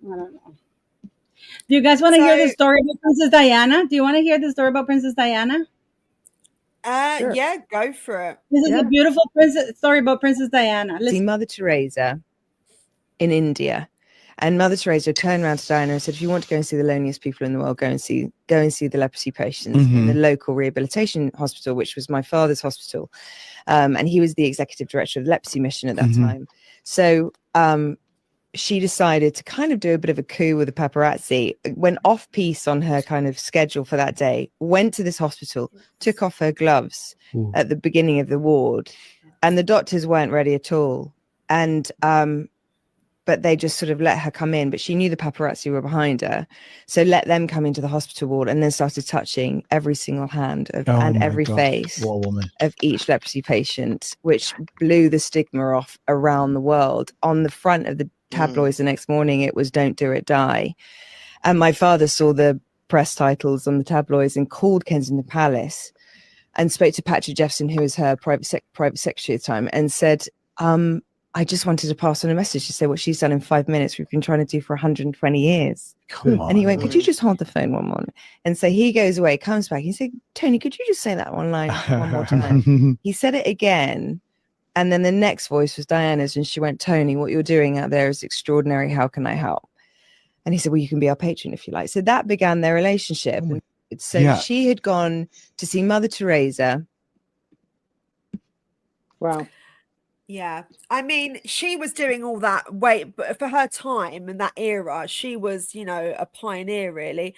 I don't know. Do you guys want to hear the story about Princess Diana? Do you want to hear the story about Princess Diana? Sure. Yeah, go for it. This is a beautiful story about Princess Diana. See Mother Teresa in India, and Mother Teresa turned around to Diana and said, "If you want to go and see the loneliest people in the world, go and see the leprosy patients in the local rehabilitation hospital," which was my father's hospital, and he was the executive director of the leprosy mission at that time. So she decided to kind of do a bit of a coup with the paparazzi, went off piece on her kind of schedule for that day, went to this hospital, took off her gloves at the beginning of the ward, and the doctors weren't ready at all. And but they just sort of let her come in, but she knew the paparazzi were behind her, so let them come into the hospital ward and then started touching every single hand and every face of each leprosy patient, which blew the stigma off around the world. On the front of the tabloids the next morning, it was "Don't do it, die." And my father saw the press titles on the tabloids and called Kensington Palace and spoke to Patrick Jefferson, who was her private secretary at the time, and said, "I just wanted to pass on a message to say what she's done in 5 minutes. We've been trying to do for 120 years. Come on. And he went, "Could you just hold the phone one more?" And so he goes away, comes back. He said, "Tony, could you just say that one line one more time?" He said it again. And then the next voice was Diana's. And she went, "Tony, what you're doing out there is extraordinary. How can I help?" And he said, "Well, you can be our patron if you like." So that began their relationship. And so she had gone to see Mother Teresa. Wow. Yeah, I mean, she was doing all that but for her time and that era, she was, you know, a pioneer, really.